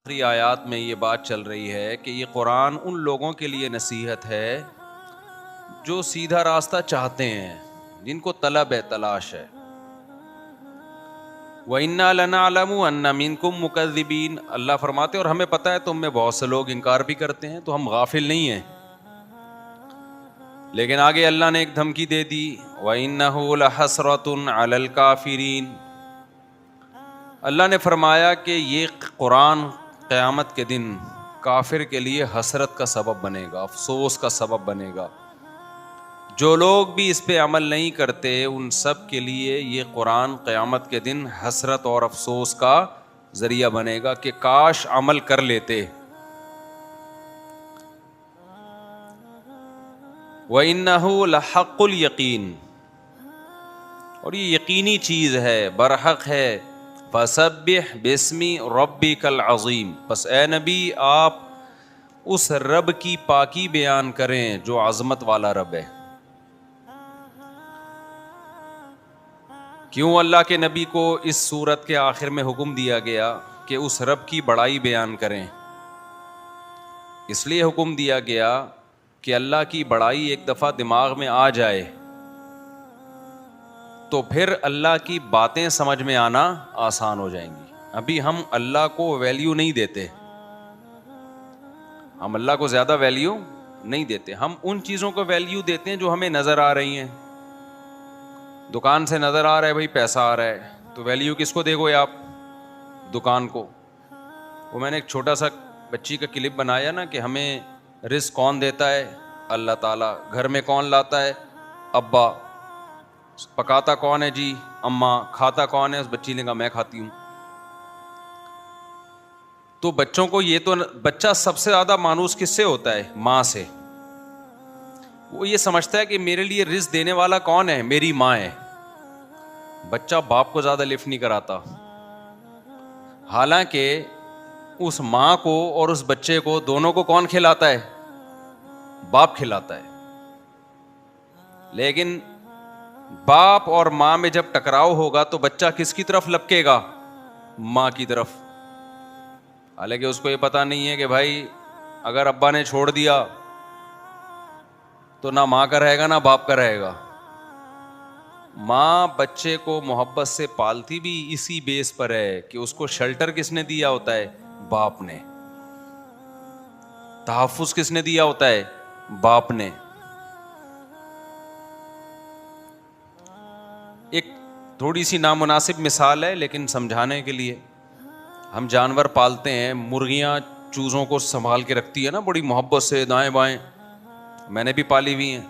आखिरी आयत में ये बात चल रही है कि ये कुरान उन लोगों के लिए नसीहत है जो सीधा रास्ता चाहते हैं, जिनको तलब है, तलाश है। व इन्ना लनअलमु अन्ना मिनकुम मुकज़्ज़िबीन, अल्लाह फरमाते और हमें पता है तुम में बहुत से लोग इनकार भी करते हैं, तो हम गाफिल नहीं हैं। लेकिन आगे अल्लाह ने एक धमकी दे दी, व इन्नहु लहसरतुन अलल काफिरीन। अल्लाह ने फरमाया कि ये कुरान क़यामत के दिन काफिर के लिए हसरत का सबब बनेगा, अफसोस का सबब बनेगा। जो लोग भी इस पे अमल नहीं करते उन सब के लिए ये कुरान क़यामत के दिन हसरत और अफसोस का ज़रिया बनेगा कि काश अमल कर लेते। व इन्नहु लहक़्क़ुल यकीन, और ये यकीनी चीज़ है, बरहक है। फसब्बिह बिस्मि रब्बिकल अज़ीम, बस ए नबी आप उस रब की पाकी बयान करें जो अज़मत वाला रब है। क्यों अल्लाह के नबी को इस सूरत के आखिर में हुक्म दिया गया कि उस रब की बड़ाई बयान करें? इसलिए हुक्म दिया गया कि अल्लाह की बड़ाई एक दफ़ा दिमाग में आ जाए तो फिर अल्लाह की बातें समझ में आना आसान हो जाएंगी। अभी हम अल्लाह को वैल्यू नहीं देते, हम अल्लाह को ज़्यादा वैल्यू नहीं देते। हम उन चीज़ों को वैल्यू देते हैं जो हमें नज़र आ रही हैं। दुकान से नज़र आ रहा है भाई पैसा आ रहा है, तो वैल्यू किसको देखो आप? दुकान को। वो मैंने एक छोटा सा बच्ची का क्लिप बनाया ना कि हमें रिस्क कौन देता है? अल्लाह ताला। घर में कौन लाता है? अब्बा। पकाता कौन है? जी अम्मा। खाता कौन है? उस बच्ची ने कहा मैं खाती हूँ। तो बच्चों को ये तो बच्चा सबसे ज़्यादा मानूस किससे होता है? माँ से। वो ये समझता है कि मेरे लिए रिस्क देने वाला कौन है? मेरी माँ है। बच्चा बाप को ज़्यादा लिफ्ट नहीं कराता, हालांकि उस माँ को और उस बच्चे को दोनों को कौन खिलाता है? बाप खिलाता है। लेकिन बाप और माँ में जब टकराव होगा तो बच्चा किसकी तरफ लपकेगा? माँ की तरफ। हालांकि उसको ये पता नहीं है कि भाई अगर अब्बा ने छोड़ दिया तो ना माँ का रहेगा ना बाप का रहेगा। माँ बच्चे को मोहब्बत से पालती भी इसी बेस पर है कि उसको शेल्टर किसने दिया होता है? बाप ने। तहफ़्फ़ुज़ किसने दिया होता है? बाप ने। एक थोड़ी सी नामुनासिब मिसाल है लेकिन समझाने के लिए। हम जानवर पालते हैं, मुर्गियां चूज़ों को संभाल के रखती है ना बड़ी मोहब्बत से, दाएं बाएं। मैंने भी पाली हुई हैं।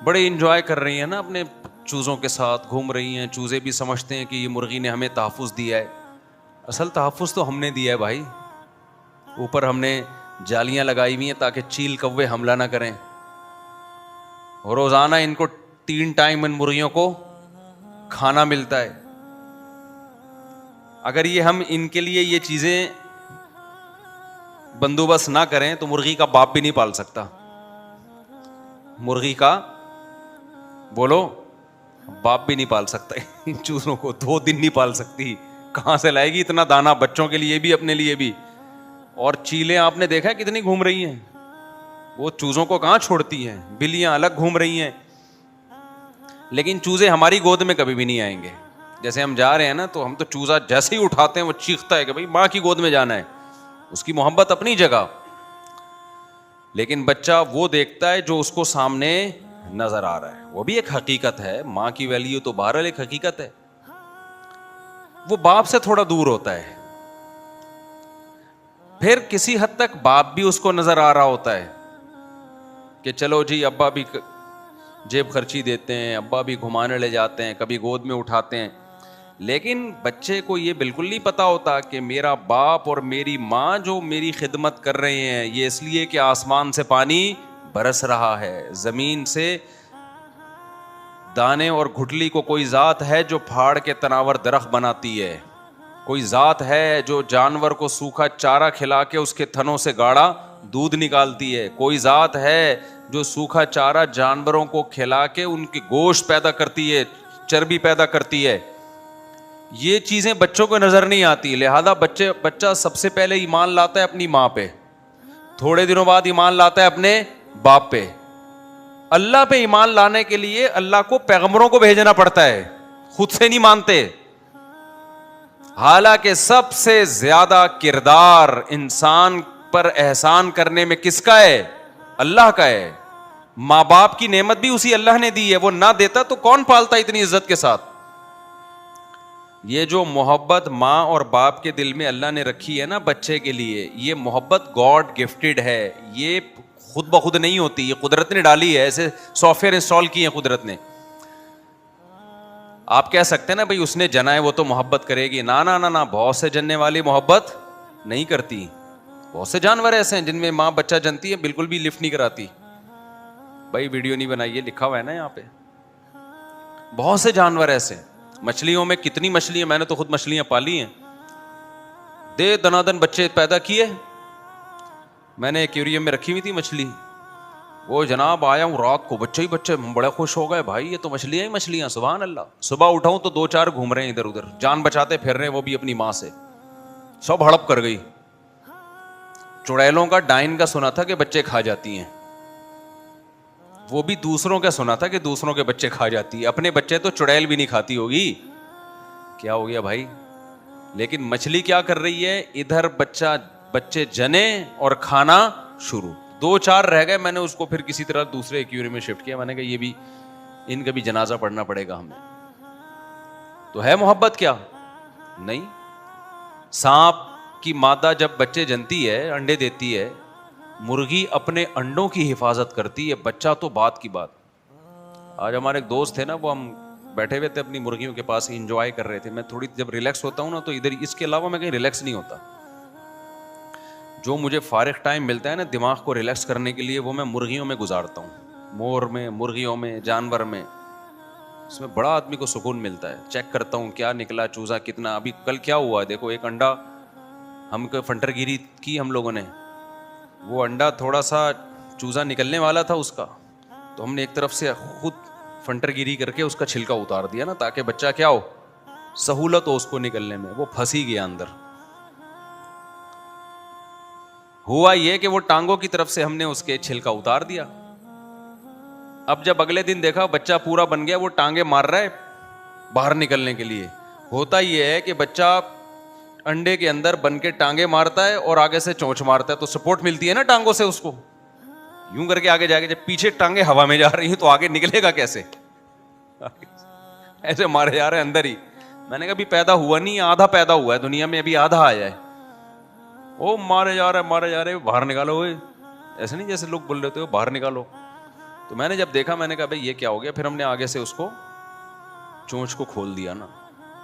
बड़े इंजॉय कर रही हैं ना अपने चूज़ों के साथ, घूम रही हैं। चूज़े भी समझते हैं कि ये मुर्गी ने हमें तहफ़्फ़ुज़ दिया है। असल तहफ़्फ़ुज़ तो हमने दिया है भाई। ऊपर हमने जालियां लगाई हुई हैं ताकि चील कौवे हमला ना करें। और रोज़ाना इनको 3 टाइम इन मुर्गियों को खाना मिलता है। अगर ये हम इनके लिए ये चीज़ें बंदोबस्त ना करें तो मुर्गी का बाप भी नहीं पाल सकता। मुर्गी का बोलो बाप भी नहीं पाल सकता इन चूज़ों को। 2 दिन नहीं पाल सकती। कहाँ से लाएगी इतना दाना बच्चों के लिए भी अपने लिए भी? और चीलें आपने देखा है कितनी घूम रही हैं? वो चूज़ों को कहाँ छोड़ती हैं। बिल्लियां अलग घूम रही हैं, लेकिन चूज़े हमारी गोद में कभी भी नहीं आएंगे। जैसे हम जा रहे हैं ना, तो हम तो चूज़ा जैसे ही उठाते हैं वो चीखता है कि भाई माँ की गोद में जाना है। उसकी मोहब्बत अपनी जगह, लेकिन बच्चा वो देखता है जो उसको सामने नजर आ रहा है। वो भी एक हकीकत है। माँ की वैल्यू तो बहरहाल एक हकीकत है। वो बाप से थोड़ा दूर होता है। फिर किसी हद तक बाप भी उसको नजर आ रहा होता है कि चलो जी अब्बा भी जेब खर्ची देते हैं, अब्बा भी घुमाने ले जाते हैं, कभी गोद में उठाते हैं। लेकिन बच्चे को ये बिल्कुल नहीं पता होता कि मेरा बाप और मेरी माँ जो मेरी खिदमत कर रहे हैं ये इसलिए कि आसमान से पानी बरस रहा है, ज़मीन से दाने और घुटली को कोई ज़ात है जो फाड़ के तनावर दरख्त बनाती है। कोई ज़ात है जो जानवर को सूखा चारा खिला के उसके थनों से गाढ़ा दूध निकालती है। कोई ज़ात है जो सूखा चारा जानवरों को खिला के उनकी गोश्त पैदा करती है, चर्बी पैदा करती है। ये चीजें बच्चों को नजर नहीं आती, लिहाजा बच्चा सबसे पहले ईमान लाता है अपनी माँ पे, थोड़े दिनों बाद ईमान लाता है अपने बाप पे। अल्लाह पे ईमान लाने के लिए अल्लाह को पैगंबरों को भेजना पड़ता है, खुद से नहीं मानते। हालांकि सबसे ज्यादा किरदार इंसान पर एहसान करने में किसका है? अल्लाह का है। माँ बाप की नेमत भी उसी अल्लाह ने दी है, वो ना देता तो कौन पालता इतनी इज्जत के साथ। ये जो मोहब्बत माँ और बाप के दिल में अल्लाह ने रखी है ना बच्चे के लिए, ये मोहब्बत गॉड गिफ्टेड है, ये खुद ब खुद नहीं होती, ये कुदरत ने डाली है, ऐसे सॉफ्टवेयर इंस्टॉल किए हैं कुदरत ने। आप कह सकते हैं ना भाई उसने जना है वो तो मोहब्बत करेगी, ना ना ना ना, बहुत से जनने वाली मोहब्बत नहीं करती। बहुत से जानवर ऐसे हैं जिनमें माँ बच्चा जनती है बिल्कुल भी लिफ्ट नहीं कराती। भाई वीडियो नहीं बनाइए, लिखा हुआ है ना यहाँ पे। बहुत से जानवर ऐसे, मछलियों में कितनी मछलियां, मैंने तो खुद मछलियां पाली हैं, दे दनादन बच्चे पैदा किए। मैंने एक्वेरियम में रखी हुई थी मछली, वो जनाब आया हूँ रात को, बच्चे ही बच्चे, बड़े खुश हो गए, भाई ये तो मछलियां ही मछलियां, सुभान अल्लाह। सुबह उठाऊं तो 2-4 घूम रहे हैं इधर उधर, जान बचाते फिर रहे हैं, वो भी अपनी माँ से। सब हड़प कर गई। चुड़ैलों का, डाइन का सुना था कि बच्चे खा जाती हैं, वो भी दूसरों का सुना था कि दूसरों के बच्चे खा जाती है, अपने बच्चे तो चुड़ैल भी नहीं खाती होगी। क्या हो गया भाई? लेकिन मछली क्या कर रही है, इधर बच्चे जने और खाना शुरू। 2-4 रह गए, मैंने उसको फिर किसी तरह दूसरे एक्वेरियम में शिफ्ट किया। मैंने कहा ये भी, इनका भी जनाजा पढ़ना पड़ेगा हमें। तो है मोहब्बत क्या? नहीं। सांप की मादा जब बच्चे जनती है, अंडे देती है, मुर्गी अपने अंडों की हिफाजत करती है, बच्चा तो बात की बात। आज हमारे एक दोस्त थे ना, वो हम बैठे हुए थे अपनी मुर्गियों के पास, इंजॉय कर रहे थे। मैं थोड़ी जब रिलैक्स होता हूँ ना तो इधर, इसके अलावा मैं कहीं रिलैक्स नहीं होता। जो मुझे फारिग टाइम मिलता है ना दिमाग को रिलैक्स करने के लिए, वो मैं मुर्गियों में गुजारता हूँ। मोर में, मुर्गियों में, जानवर में, इसमें बड़ा आदमी को सुकून मिलता है। चेक करता हूँ क्या निकला, चूजा कितना, अभी कल क्या हुआ देखो, एक अंडा हमको फंटरगिरी की हम लोगों ने, वो अंडा थोड़ा सा चूजा निकलने वाला था उसका, तो हमने एक तरफ से खुद फंटरगिरी करके उसका छिलका उतार दिया ना, ताकि बच्चा क्या हो, सहूलत हो उसको निकलने में। वो फंसी गया अंदर। हुआ ये कि वो टांगों की तरफ से हमने उसके छिलका उतार दिया। अब जब अगले दिन देखा बच्चा पूरा बन गया, वो टांगे मार रहा है बाहर निकलने के लिए। होता ये है कि बच्चा अंडे के अंदर बन के टांगे मारता है और आगे से चोंच मारता है, तो सपोर्ट मिलती है ना टांगों से उसको, यूं करके आगे जाके। जब पीछे टांगे हवा में जा रही हैं तो आगे निकलेगा कैसे? ऐसे मारे जा रहे हैं अंदर ही। मैंने कहा अभी पैदा हुआ नहीं, आधा पैदा हुआ है दुनिया में, अभी आधा आया है। ओ मारे जा रहे, बाहर निकालो। ऐसे नहीं जैसे लोग बोल रहे थे बाहर निकालो। तो मैंने जब देखा, मैंने कहा भाई ये क्या हो गया। फिर हमने आगे से उसको चोंच को खोल दिया ना,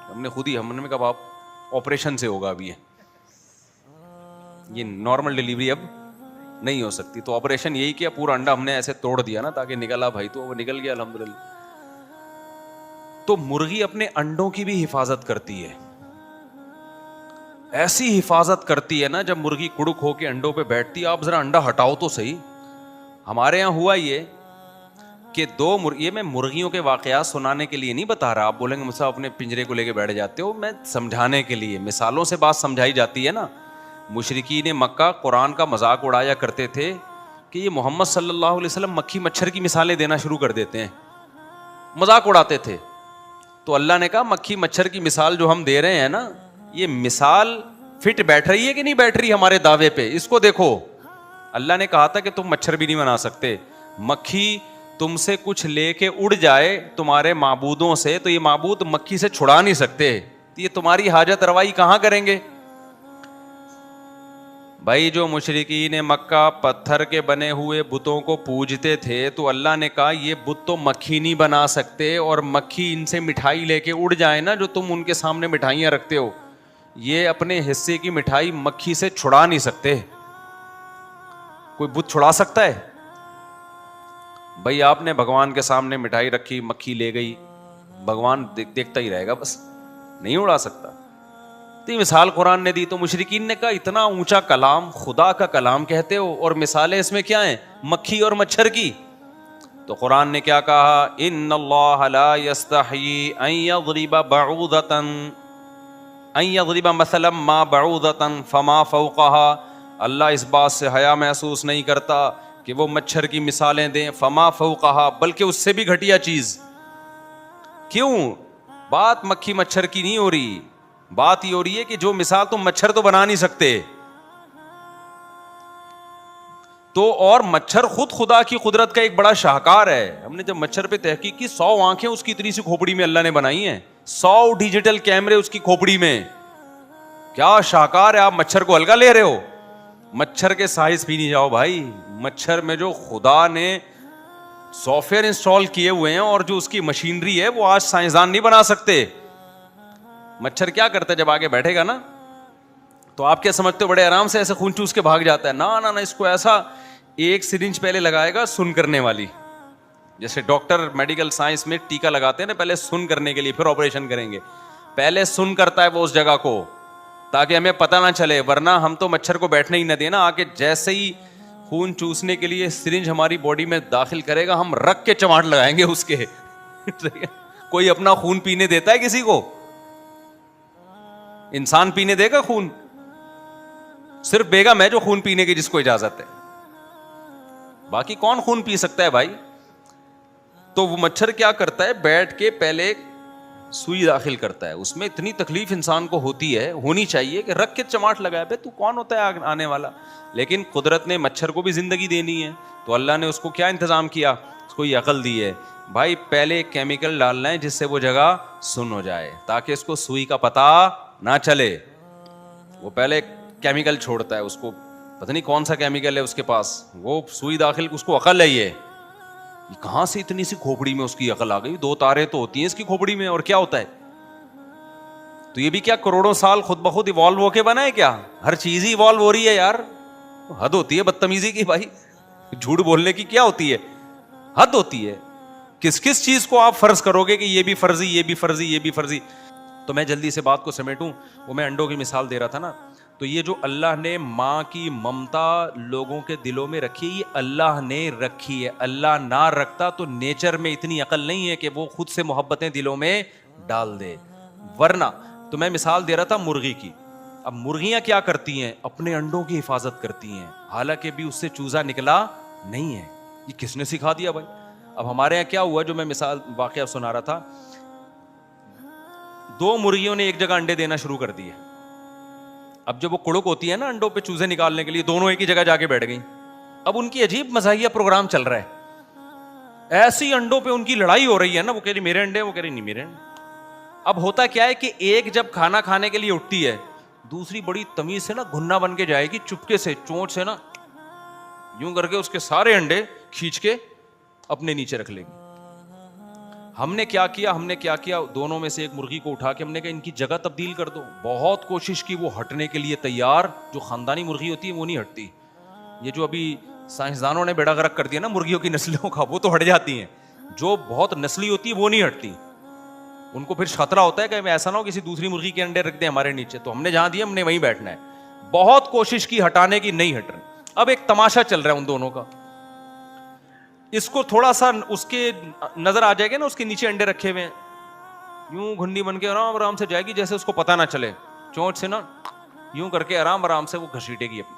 हमने खुद ही। हमने कहा आप ऑपरेशन से होगा अभी, ये नॉर्मल डिलीवरी अब नहीं हो सकती। तो ऑपरेशन यही किया, पूरा अंडा हमने ऐसे तोड़ दिया ना ताकि निकला भाई, तो वो निकल गया अल्हम्दुलिल्लाह। तो मुर्गी अपने अंडों की भी हिफाजत करती है, ऐसी हिफाजत करती है ना, जब मुर्गी कुड़ुक होके अंडों पे बैठती है, आप जरा अंडा हटाओ तो सही। हमारे यहां हुआ ये कि ये मैं मुर्गियों के वाकयात सुनाने के लिए नहीं बता रहा। आप बोलेंगे मुझसे अपने पिंजरे को लेके बैठ जाते हो, मैं समझाने के लिए, मिसालों से बात समझाई जाती है ना। मुशरिकीन मक्का कुरान का मजाक उड़ाया करते थे कि ये मोहम्मद सल्लल्लाहु अलैहि वसल्लम मक्खी मच्छर की मिसालें देना शुरू कर देते हैं, मजाक उड़ाते थे। तो अल्लाह ने कहा मक्खी मच्छर की मिसाल जो हम दे रहे हैं ना, ये मिसाल फिट बैठ रही है कि नहीं बैठ रही हमारे दावे पे, इसको देखो। अल्लाह ने कहा था कि तुम मच्छर भी नहीं बना सकते। मक्खी तुमसे कुछ लेके उड़ जाए तुम्हारे माबूदों से, तो ये माबूद मक्खी से छुड़ा नहीं सकते, तो ये तुम्हारी हाजत रवाई कहां करेंगे? भाई जो मुशरिकीन मक्का पत्थर के बने हुए बुतों को पूजते थे, तो अल्लाह ने कहा ये बुत तो मक्खी नहीं बना सकते, और मक्खी इनसे मिठाई लेके उड़ जाए ना, जो तुम उनके सामने मिठाइयां रखते हो, ये अपने हिस्से की मिठाई मक्खी से छुड़ा नहीं सकते। कोई बुत छुड़ा सकता है? भाई आपने भगवान के सामने मिठाई रखी, मक्खी ले गई, भगवान देखता ही रहेगा, बस नहीं उड़ा सकता। तो मिसाल कुरान ने दी। तो मुशरिकीन ने कहा इतना ऊंचा कलाम, खुदा का कलाम कहते हो, और मिसालें इसमें क्या हैं? मक्खी और मच्छर की। तो कुरान ने क्या कहा? इन्नल्लाह ला यस्तही अन यज़रिबा बऊदतन अन यज़रिब मसलन मा बऊदतन फमा फौक़हा, अल्लाह इस बात से हया महसूस नहीं करता कि वो मच्छर की मिसालें दें, फमा फौक़हा, बल्कि उससे भी घटिया चीज। क्यों? बात मक्खी मच्छर की नहीं हो रही, बात ये हो रही है कि जो मिसाल तुम मच्छर तो बना नहीं सकते, तो और मच्छर खुद खुदा की कुदरत का एक बड़ा शाहकार है। हमने जब मच्छर पे तहकीक की, 100 आंखें उसकी इतनी सी खोपड़ी में अल्लाह ने बनाई हैं, 100 डिजिटल कैमरे उसकी खोपड़ी में। क्या शाहकार है, आप मच्छर को हल्का ले रहे हो? मच्छर के साइज भी नहीं जाओ भाई। मच्छर में जो खुदा ने सॉफ्टवेयर इंस्टॉल किए हुए हैं और जो उसकी मशीनरी है, वो आज साइंसदान नहीं बना सकते। मच्छर क्या करता है, जब आगे बैठेगा ना, तो आप क्या समझते हो, बड़े आराम से ऐसे खून चूस के भाग जाता है? ना ना ना, इसको ऐसा एक सिरिंज पहले लगाएगा सुन करने वाली, जैसे डॉक्टर मेडिकल साइंस में टीका लगाते हैं ना, पहले सुन करने के लिए, फिर ऑपरेशन करेंगे। पहले सुन करता है वो उस जगह को, ताकि हमें पता ना चले, वरना हम तो मच्छर को बैठने ही ना देना। आके जैसे ही खून चूसने के लिए सिरिंज हमारी बॉडी में दाखिल करेगा, हम रख के चमाट लगाएंगे उसके। कोई अपना खून पीने देता है किसी को? इंसान पीने देगा खून? सिर्फ बेगम है जो खून पीने की जिसको इजाजत है, बाकी कौन खून पी सकता है भाई? तो वो मच्छर क्या करता है, बैठ के पहले सुई दाखिल करता है। उसमें इतनी तकलीफ इंसान को होती है, होनी चाहिए, कि रख के चमाट लगाए, बे तू कौन होता है आने वाला। लेकिन कुदरत ने मच्छर को भी जिंदगी देनी है, तो अल्लाह ने उसको क्या इंतजाम किया, उसको ये अकल दी है, भाई पहले केमिकल डालना है जिससे वो जगह सुन हो जाए, ताकि इसको सुई का पता ना चले। वो पहले केमिकल छोड़ता है, उसको पता नहीं कौन सा केमिकल है उसके पास, वो सुई दाखिल, उसको अकल है ये कहां से इतनी सी खोपड़ी में उसकी अकल आ गई। 2 तारे तो होती हैं इसकी खोपड़ी में, और क्या होता है? तो ये भी क्या करोड़ों साल खुद ब खुद इवॉल्व होके बना है क्या? हर चीज ही इवॉल्व हो रही है यार। तो हद होती है बदतमीजी की भाई, झूठ बोलने की क्या होती है, हद होती है। किस किस चीज को आप फर्ज करोगे कि ये भी फर्जी, ये भी फर्जी, ये भी फर्जी। तो मैं जल्दी से बात को समेटूं, वो मैं अंडों की मिसाल दे रहा था ना, तो ये जो अल्लाह ने माँ की ममता लोगों के दिलों में रखी है, ये अल्लाह ने रखी है। अल्लाह ना रखता तो नेचर में इतनी अकल नहीं है कि वो खुद से मोहब्बतें दिलों में डाल दे, वरना। तो मैं मिसाल दे रहा था मुर्गी की। अब मुर्गियां क्या करती हैं, अपने अंडों की हिफाजत करती हैं, हालांकि भी उससे चूजा निकला नहीं है। ये किसने सिखा दिया भाई? अब हमारे यहाँ क्या हुआ, जो मैं मिसाल वाकया सुना रहा था, 2 मुर्गियों ने एक जगह अंडे देना शुरू कर दिए। अब जब वो कुड़ुक होती है ना अंडों पे चूजे निकालने के लिए, दोनों एक ही जगह जाके बैठ गई। अब उनकी अजीब मज़ाहिया प्रोग्राम चल रहा है, ऐसी अंडों पे उनकी लड़ाई हो रही है ना, वो कह रही मेरे अंडे, वो कह रही नहीं मेरे अंडे। अब होता क्या है कि एक जब खाना खाने के लिए उठती है, दूसरी बड़ी तमीज से ना घुन्ना बन के जाएगी, चुपके से चोंच से ना यूं करके उसके सारे अंडे खींच के अपने नीचे रख लेगी। हमने क्या किया, दोनों में से एक मुर्गी को उठा के हमने कहा इनकी जगह तब्दील कर दो। बहुत कोशिश की, वो हटने के लिए तैयार, जो खानदानी मुर्गी होती है वो नहीं हटती। ये जो अभी साइंसदानों ने बेड़ा गर्क कर दिया ना मुर्गियों की नस्लों का, वो तो हट जाती हैं। जो बहुत नस्ली होती है वो नहीं हटती, उनको फिर खतरा होता है कि ऐसा ना हो किसी दूसरी मुर्गी के अंडे रख दें हमारे नीचे, तो हमने जहां दिए हमने वहीं बैठना है। बहुत कोशिश की हटाने की, नहीं हट रही। अब एक तमाशा चल रहा है उन दोनों का, इसको थोड़ा सा उसके नजर आ जाएगा ना, उसके नीचे अंडे रखे हुए हैं, यूं घुन्नी बन के आराम आराम से जाएगी, जैसे उसको पता ना चले, चोंच से ना यूं करके आराम आराम से वो घसीटेगी अपनी।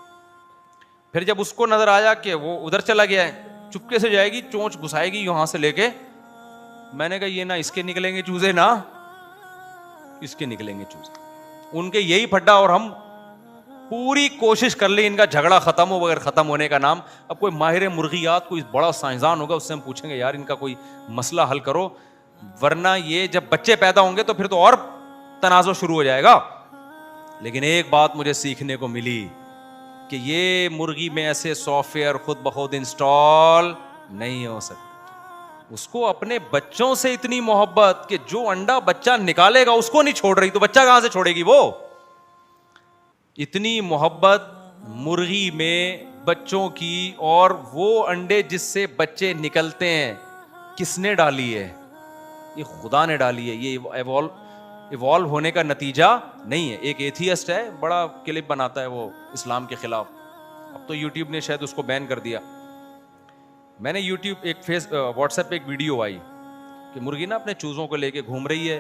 फिर जब उसको नजर आया कि वो उधर चला गया है, चुपके से जाएगी, चोंच घुसाएगी यहां से लेके। मैंने कहा ये ना इसके निकलेंगे चूजे, ना इसके निकलेंगे चूजे, उनके यही फड्डा। और हम पूरी कोशिश कर ली इनका झगड़ा खत्म हो, बगैर खत्म होने का नाम। अब कोई माहिर मुर्गियात, कोई बड़ा साइंसदान होगा, उससे हम पूछेंगे यार इनका कोई मसला हल करो, वरना ये जब बच्चे पैदा होंगे तो फिर तो और तनाज़ो शुरू हो जाएगा। लेकिन एक बात मुझे सीखने को मिली कि ये मुर्गी में ऐसे सॉफ्टवेयर खुद ब खुद इंस्टॉल नहीं हो सकता। उसको अपने बच्चों से इतनी मोहब्बत कि जो अंडा बच्चा निकालेगा उसको नहीं छोड़ रही, तो बच्चा कहां से छोड़ेगी वो? इतनी मोहब्बत मुर्गी में बच्चों की, और वो अंडे जिससे बच्चे निकलते हैं किसने डाली है? ये खुदा ने डाली है। ये इवॉल्व होने का नतीजा नहीं है। एक एथियस्ट है, बड़ा क्लिप बनाता है वो इस्लाम के खिलाफ, अब तो यूट्यूब ने शायद उसको बैन कर दिया। मैंने यूट्यूब एक व्हाट्सएप पे एक वीडियो आई कि मुर्गी ना अपने चूजों को लेके घूम रही है,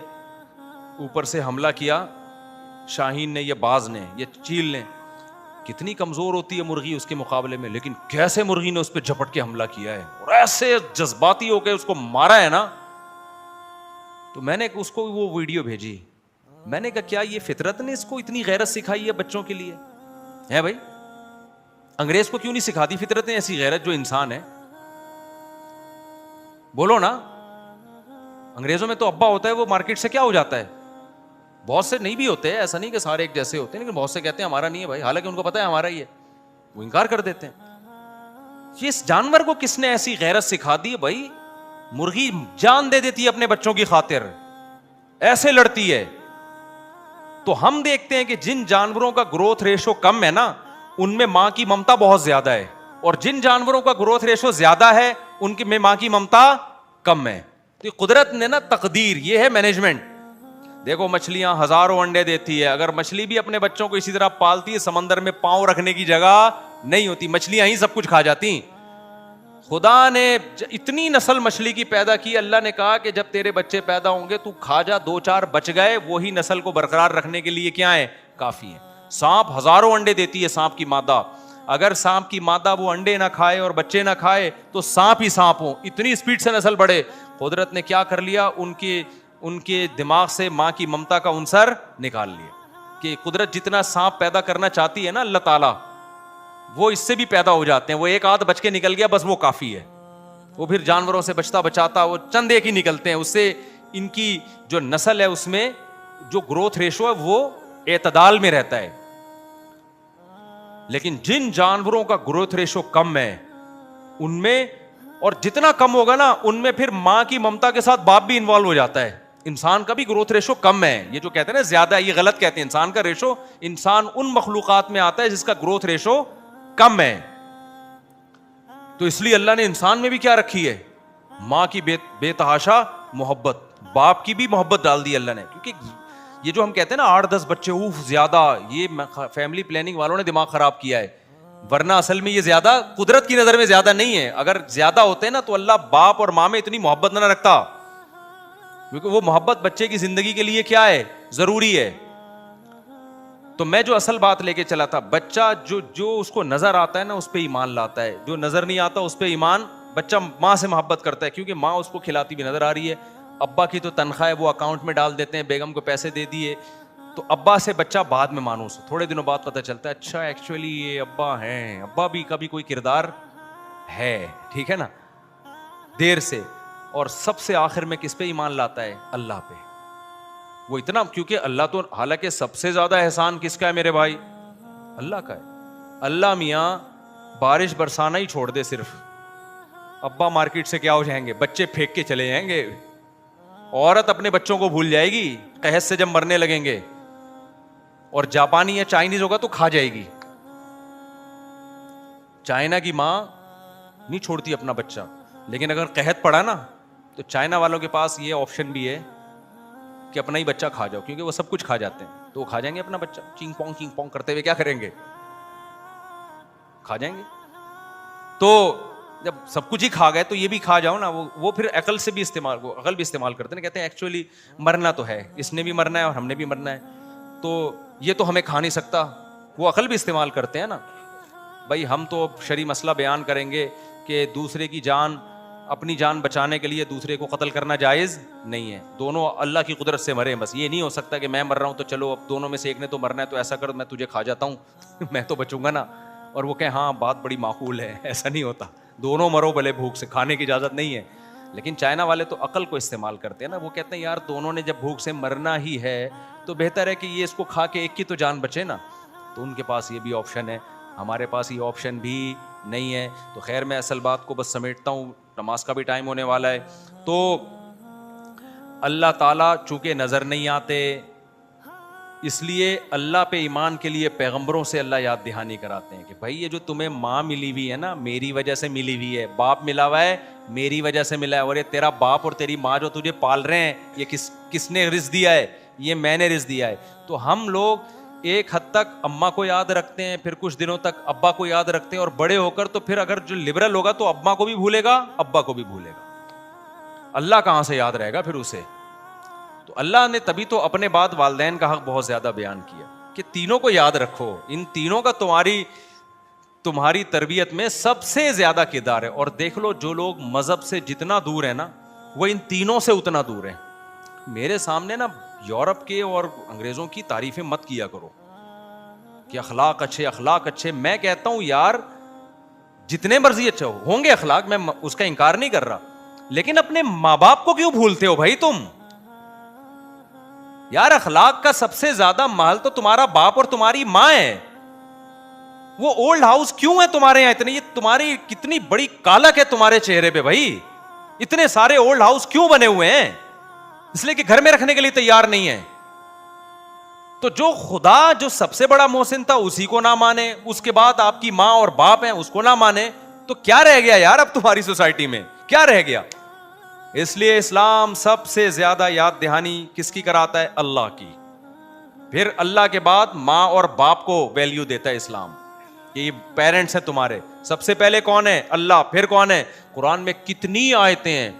ऊपर से हमला किया, शाहीन ने, ये बाज ने, ये चील ने, कितनी कमजोर होती है मुर्गी उसके मुकाबले में, लेकिन कैसे मुर्गी ने उस पर झपट के हमला किया है और ऐसे जज्बाती होकर उसको मारा है ना। तो मैंने उसको वो वीडियो भेजी, मैंने कहा क्या ये फितरत ने इसको इतनी गैरत सिखाई है बच्चों के लिए? है भाई, अंग्रेज को क्यों नहीं सिखाती फितरत ने ऐसी गैरत जो इंसान है? बोलो ना। अंग्रेजों में तो अब्बा होता है वो मार्केट से क्या हो जाता है, बहुत से नहीं भी होते हैं, ऐसा नहीं कि सारे एक जैसे होते हैं, लेकिन बहुत से कहते हैं हमारा नहीं है भाई, हालांकि उनको पता है हमारा ही है, वो इनकार कर देते हैं। ये इस जानवर को किसने ऐसी गैरत सिखा दी भाई? मुर्गी जान दे देती है अपने बच्चों की खातिर, ऐसे लड़ती है। तो हम देखते हैं कि जिन जानवरों का ग्रोथ रेशो कम है ना, उनमें मां की ममता बहुत ज्यादा है, और जिन जानवरों का ग्रोथ रेशो ज्यादा है उनके में मां की ममता कम है। तो कुदरत ने ना तकदीर, ये है मैनेजमेंट। देखो मछलियां हजारों अंडे देती है, अगर मछली भी अपने बच्चों को इसी तरह पालती है, समंदर में पांव रखने की जगह नहीं होती, मछलियां ही सब कुछ खा जाती। खुदा ने इतनी नस्ल मछली की पैदा की, अल्लाह ने कहा कि जब तेरे बच्चे पैदा होंगे तू खा जा, 2-4 बच गए, वही नस्ल को बरकरार रखने के लिए क्या है, काफी है। सांप हजारों अंडे देती है, सांप की मादा, अगर सांप की मादा वो अंडे ना खाए और बच्चे ना खाए तो सांप ही सांप हो, इतनी स्पीड से नस्ल बढ़े। कुदरत ने क्या कर लिया, उनके दिमाग से मां की ममता का उनसर निकाल लिया कि कुदरत जितना सांप पैदा करना चाहती है ना अल्लाह ताला, वो इससे भी पैदा हो जाते हैं, वो एक आध बच के निकल गया बस वो काफी है। वो फिर जानवरों से बचता बचाता वो चंद एक ही निकलते हैं, उससे इनकी जो नस्ल है उसमें जो ग्रोथ रेशो है वो एतदाल में रहता है। लेकिन जिन जानवरों का ग्रोथ रेशो कम है उनमें, और जितना कम होगा ना उनमें फिर मां की ममता के साथ बाप भी इन्वॉल्व हो जाता है। इंसान का भी ग्रोथ रेशो कम है, ये जो कहते हैं ना ज्यादा, ये गलत कहते हैं। इंसान का रेशो, इंसान उन मखलूकात में आता है जिसका ग्रोथ रेशो कम है। तो इसलिए अल्लाह ने इंसान में भी क्या रखी है, मां की बेतहाशा मोहब्बत, बाप की भी मोहब्बत डाल दी अल्लाह ने। क्योंकि ये जो हम कहते हैं ना 8-10 बच्चे, उफ ज्यादा, ये फैमिली प्लानिंग वालों ने दिमाग खराब किया है, वरना असल में ये ज्यादा कुदरत की नजर में ज्यादा नहीं है। अगर ज्यादा होते ना तो अल्लाह बाप और मां में इतनी मोहब्बत ना रखता, क्योंकि वो मोहब्बत बच्चे की जिंदगी के लिए क्या है, जरूरी है। तो मैं जो असल बात लेके चला था, बच्चा जो उसको नजर आता है ना उस पर ईमान लाता है, जो नजर नहीं आता उस पर ईमान, बच्चा माँ से मोहब्बत करता है क्योंकि माँ उसको खिलाती भी नजर आ रही है। अब्बा की तो तनख्वाह है वो अकाउंट में डाल देते हैं, बेगम को पैसे दे दिए, तो अब्बा से बच्चा बाद में मानूस, थोड़े दिनों बाद पता चलता है अच्छा एक्चुअली ये अब्बा हैं, अब्बा भी कभी कोई किरदार है, ठीक है ना, देर से। और सबसे आखिर में किस पे ईमान लाता है, अल्लाह पे। वो इतना, क्योंकि अल्लाह तो, हालांकि सबसे ज्यादा एहसान किसका है मेरे भाई, अल्लाह का है। अल्लाह मियाँ बारिश बरसाना ही छोड़ दे सिर्फ, अब्बा मार्केट से क्या हो जाएंगे, बच्चे फेंक के चले जाएंगे, औरत अपने बच्चों को भूल जाएगी कहत से जब मरने लगेंगे, और जापानी या चाइनीज होगा तो खा जाएगी। चाइना की मां नहीं छोड़ती अपना बच्चा, लेकिन अगर कहत पड़ा ना तो चाइना वालों के पास ये ऑप्शन भी है कि अपना ही बच्चा खा जाओ, क्योंकि वो सब कुछ खा जाते हैं, तो वो खा जाएंगे अपना बच्चा, चिंग पोंग करते हुए क्या करेंगे, खा जाएंगे। तो जब सब कुछ ही खा गए तो ये भी खा जाओ ना, वो फिर अकल से भी इस्तेमाल, वो अकल भी इस्तेमाल करते हैं, कहते हैं एक्चुअली मरना तो है, इसने भी मरना है और हमने भी मरना है, तो ये तो हमें खा नहीं सकता, वो अकल भी इस्तेमाल करते हैं ना। भाई हम तो शरी मसला बयान करेंगे कि दूसरे की जान, अपनी जान बचाने के लिए दूसरे को कत्ल करना जायज़ नहीं है, दोनों अल्लाह की कुदरत से मरे। बस ये नहीं हो सकता कि मैं मर रहा हूँ तो चलो अब दोनों में से एक ने तो मरना है तो ऐसा कर मैं तुझे खा जाता हूँ मैं तो बचूंगा ना, और वो कहे हाँ बात बड़ी माकूल है, ऐसा नहीं होता, दोनों मरो भले भूख से, खाने की इजाज़त नहीं है। लेकिन चाइना वाले तो अकल को इस्तेमाल करते हैं ना, वो कहते हैं यार दोनों ने जब भूख से मरना ही है तो बेहतर है कि ये इसको खा के एक की तो जान बचे ना। तो उनके पास ये भी ऑप्शन है, हमारे पास ये ऑप्शन भी नहीं है। तो खैर मैं असल बात को बस समेटता हूँ, नमाज का भी टाइम होने वाला है। तो अल्लाह ताला चूँकि नज़र नहीं आते, इसलिए अल्लाह पे ईमान के लिए पैगंबरों से अल्लाह याद दहानी कराते हैं कि भाई ये जो तुम्हें माँ मिली हुई है ना, मेरी वजह से मिली हुई है, बाप मिला हुआ है मेरी वजह से मिला है, और ये तेरा बाप और तेरी माँ जो तुझे पाल रहे हैं ये किसने रिज़्क दिया है, ये मैंने रिज़्क दिया है। तो हम लोग एक हद तक अम्मा को याद रखते हैं, फिर कुछ दिनों तक अब्बा को याद रखते हैं, और बड़े होकर तो फिर अगर जो लिबरल होगा तो अम्मा को भी भूलेगा, अब्बा को भी भूलेगा, अल्लाह कहाँ से याद रहेगा फिर उसे। तो अल्लाह ने तभी तो अपने बाद वालिदैन का हक बहुत ज्यादा बयान किया कि तीनों को याद रखो, इन तीनों का तुम्हारी तरबियत में सबसे ज्यादा किरदार है। और देख लो, जो लोग मजहब से जितना दूर है ना, वो इन तीनों से उतना दूर है। मेरे सामने ना यूरोप के और अंग्रेजों की तारीफें मत किया करो कि अखलाक अच्छे, अखलाक अच्छे। मैं कहता हूं यार, जितने मर्जी अच्छे होंगे अखलाक, मैं उसका इंकार नहीं कर रहा, लेकिन अपने माँ बाप को क्यों भूलते हो भाई तुम? यार अखलाक का सबसे ज्यादा माल तो तुम्हारा बाप और तुम्हारी माँ है। वो ओल्ड हाउस क्यों है तुम्हारे यहां इतने? ये तुम्हारी कितनी बड़ी कालक है तुम्हारे चेहरे पे भाई। इतने सारे ओल्ड हाउस क्यों बने हुए हैं? इसलिए कि घर में रखने के लिए तैयार नहीं है। तो जो खुदा, जो सबसे बड़ा मोहसिन था, उसी को ना माने, उसके बाद आपकी माँ और बाप हैं उसको ना माने, तो क्या रह गया यार अब तुम्हारी सोसाइटी में? क्या रह गया? इसलिए इस्लाम सबसे ज्यादा याद दहानी किसकी कराता है? अल्लाह की। फिर अल्लाह के बाद माँ और बाप को वैल्यू देता है इस्लाम, ये पेरेंट्स हैं तुम्हारे। सबसे पहले कौन है? अल्लाह। फिर कौन है? कुरान में कितनी आयतें हैं,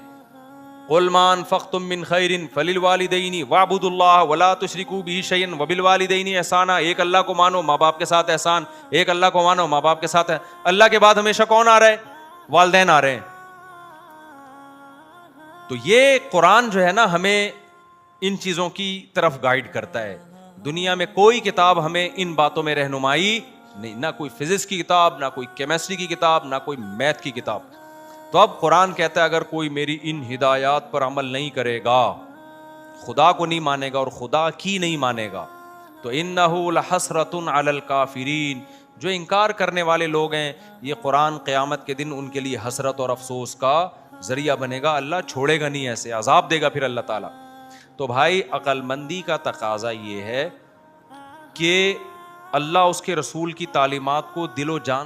कुल मान फख्तुम मिन खैरिन फलिल वालिदैनी वाबुदुल्लाह वला तुशरिकू बिही शैयन वबिल वालिदैनी एहसाना। एक अल्लाह को मानो, माँ बाप के साथ एहसान। एक अल्लाह को मानो, माँ बाप के साथ है। अल्लाह के बाद हमेशा कौन आ रहा है? वालिदैन आ रहे हैं। तो ये कुरान जो है ना, हमें इन चीजों की तरफ गाइड करता है। दुनिया में कोई किताब हमें इन बातों में रहनुमाई नहीं, ना कोई फिजिक्स की किताब, ना कोई केमिस्ट्री की किताब, ना कोई मैथ की किताब। तो अब कुरान कहता है, अगर कोई मेरी इन हिदायत पर अमल नहीं करेगा, खुदा को नहीं मानेगा और खुदा की नहीं मानेगा, तो इन्नहु लहसरतुन अलल काफिरीन, जो इनकार करने वाले लोग हैं, ये कुरान क़यामत के दिन उनके लिए हसरत और अफसोस का जरिया बनेगा। अल्लाह छोड़ेगा नहीं, ऐसे अजाब देगा फिर अल्लाह ताला। तो भाई अक्लमंदी का तकाजा ये है कि अल्लाह उसके रसूल की तालीमात को दिलो जान